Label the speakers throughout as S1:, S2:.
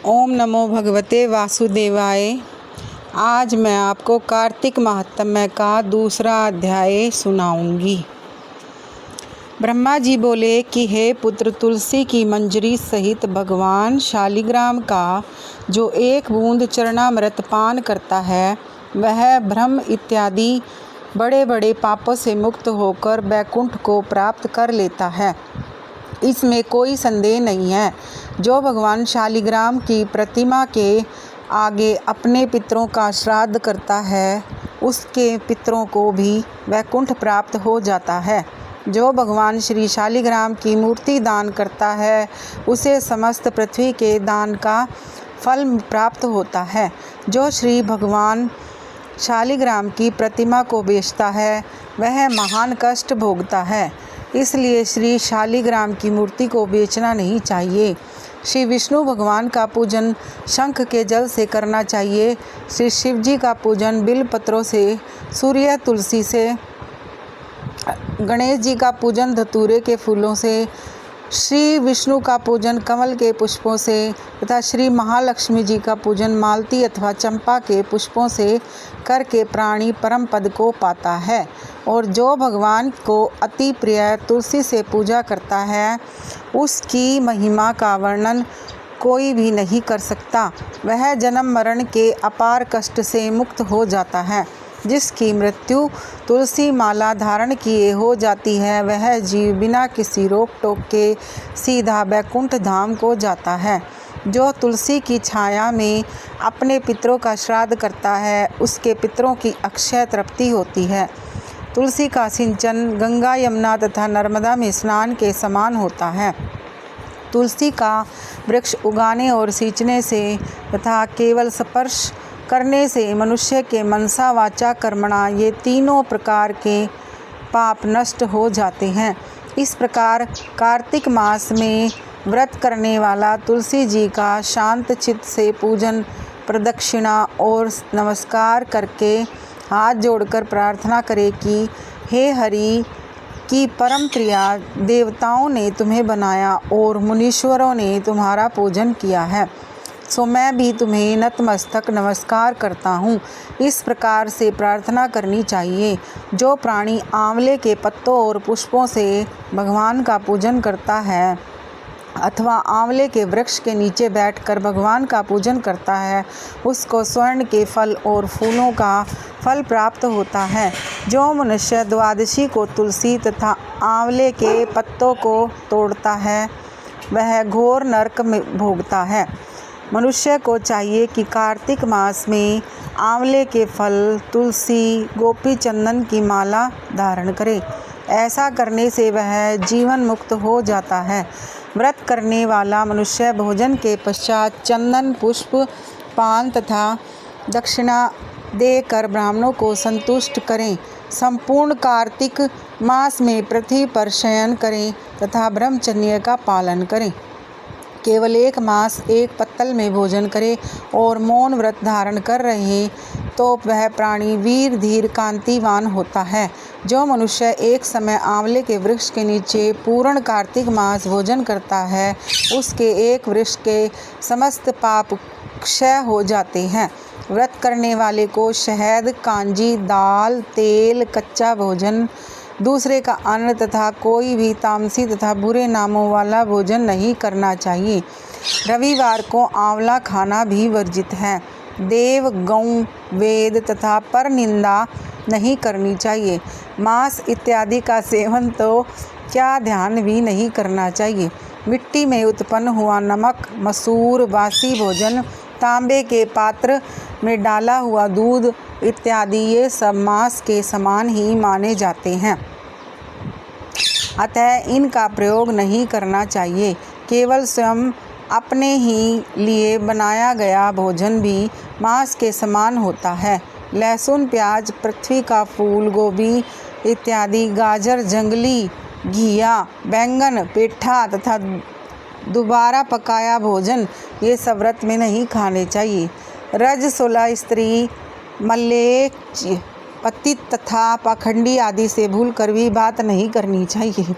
S1: ओम नमो भगवते वासुदेवाय। आज मैं आपको कार्तिक महात्म्य का दूसरा अध्याय सुनाऊंगी। ब्रह्मा जी बोले कि हे पुत्र, तुलसी की मंजरी सहित भगवान शालिग्राम का जो एक बूंद चरणामृत पान करता है वह ब्रह्म इत्यादि बड़े बड़े पापों से मुक्त होकर वैकुंठ को प्राप्त कर लेता है। इसमें कोई संदेह नहीं है। जो भगवान शालिग्राम की प्रतिमा के आगे अपने पितरों का श्राद्ध करता है उसके पितरों को भी वैकुंठ प्राप्त हो जाता है। जो भगवान श्री शालिग्राम की मूर्ति दान करता है उसे समस्त पृथ्वी के दान का फल प्राप्त होता है। जो श्री भगवान शालिग्राम की प्रतिमा को बेचता है वह महान कष्ट भोगता है। इसलिए श्री शालिग्राम की मूर्ति को बेचना नहीं चाहिए। श्री विष्णु भगवान का पूजन शंख के जल से करना चाहिए। श्री शिव जी का पूजन बिल पत्रों से, सूर्य तुलसी से, गणेश जी का पूजन धतूरे के फूलों से, श्री विष्णु का पूजन कमल के पुष्पों से तथा श्री महालक्ष्मी जी का पूजन मालती अथवा चंपा के पुष्पों से करके प्राणी परम पद को पाता है। और जो भगवान को अति प्रिय तुलसी से पूजा करता है उसकी महिमा का वर्णन कोई भी नहीं कर सकता। वह जन्म मरण के अपार कष्ट से मुक्त हो जाता है। जिसकी मृत्यु तुलसी माला धारण किए हो जाती है वह जीव बिना किसी रोक टोक के सीधा वैकुंठ धाम को जाता है। जो तुलसी की छाया में अपने पितरों का श्राद्ध करता है उसके पितरों की अक्षय तृप्ति होती है। तुलसी का सिंचन गंगा, यमुना तथा नर्मदा में स्नान के समान होता है। तुलसी का वृक्ष उगाने और सींचने से तथा केवल स्पर्श करने से मनुष्य के मनसा, वाचा, कर्मणा ये तीनों प्रकार के पाप नष्ट हो जाते हैं। इस प्रकार कार्तिक मास में व्रत करने वाला तुलसी जी का शांत चित्त से पूजन, प्रदक्षिणा और नमस्कार करके हाथ जोड़कर प्रार्थना करे कि हे हरि की परम प्रिया, देवताओं ने तुम्हें बनाया और मुनीश्वरों ने तुम्हारा पूजन किया है, सो मैं भी तुम्हें नतमस्तक नमस्कार करता हूँ। इस प्रकार से प्रार्थना करनी चाहिए। जो प्राणी आंवले के पत्तों और पुष्पों से भगवान का पूजन करता है अथवा आंवले के वृक्ष के नीचे बैठकर भगवान का पूजन करता है उसको स्वर्ण के फल और फूलों का फल प्राप्त होता है। जो मनुष्य द्वादशी को तुलसी तथा आंवले के पत्तों को तोड़ता है वह घोर नरक में भोगता है। मनुष्य को चाहिए कि कार्तिक मास में आंवले के फल, तुलसी, गोपी चंदन की माला धारण करे। ऐसा करने से वह जीवन मुक्त हो जाता है। व्रत करने वाला मनुष्य भोजन के पश्चात चंदन, पुष्प, पान तथा दक्षिणा देकर ब्राह्मणों को संतुष्ट करें। संपूर्ण कार्तिक मास में पृथ्वी पर शयन करें तथा ब्रह्मचर्य का पालन करें। केवल एक मास एक पत्तल में भोजन करे और मौन व्रत धारण कर रहे तो वह प्राणी वीर, धीर, कांतिवान होता है। जो मनुष्य एक समय आंवले के वृक्ष के नीचे पूर्ण कार्तिक मास भोजन करता है उसके एक वृक्ष के समस्त पाप क्षय हो जाते हैं। व्रत करने वाले को शहद, कांजी, दाल, तेल, कच्चा भोजन, दूसरे का अन्न तथा कोई भी तामसी तथा बुरे नामों वाला भोजन नहीं करना चाहिए। रविवार को आंवला खाना भी वर्जित है। देव, गौ, वेद तथा पर निंदा नहीं करनी चाहिए। मांस इत्यादि का सेवन तो क्या ध्यान भी नहीं करना चाहिए। मिट्टी में उत्पन्न हुआ नमक, मसूर, बासी भोजन, तांबे के पात्र में डाला हुआ दूध इत्यादि ये सब मांस के समान ही माने जाते हैं, अतः इनका प्रयोग नहीं करना चाहिए। केवल स्वयं अपने ही लिए बनाया गया भोजन भी मांस के समान होता है। लहसुन, प्याज, पृथ्वी का फूल, गोभी इत्यादि, गाजर, जंगली घिया, बैंगन, पेठा तथा दोबारा पकाया भोजन ये सब व्रत में नहीं खाने चाहिए। रजस्वला स्त्री, मल्लेच्छ, पतित तथा पाखंडी आदि से भूल कर भी बात नहीं करनी चाहिए।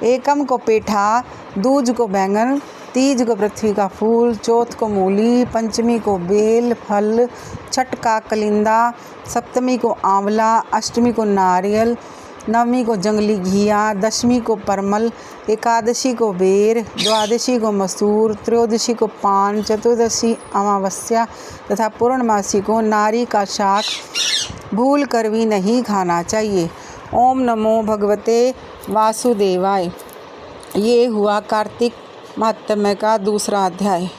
S1: एकम को पेठा, दूज को बैंगन, तीज को पृथ्वी का फूल, चौथ को मूली, पंचमी को बेल फल, छठ का कलिंदा, सप्तमी को आंवला, अष्टमी को नारियल, नवमी को जंगली घिया, दशमी को परमल, एकादशी को बेर, द्वादशी को मसूर, त्रयोदशी को पान, चतुर्दशी अमावस्या तथा पूर्णमासी को नारी का शाक भूल कर भी नहीं खाना चाहिए। ओम नमो भगवते वासुदेवाय। ये हुआ कार्तिक महात्म्य का दूसरा अध्याय।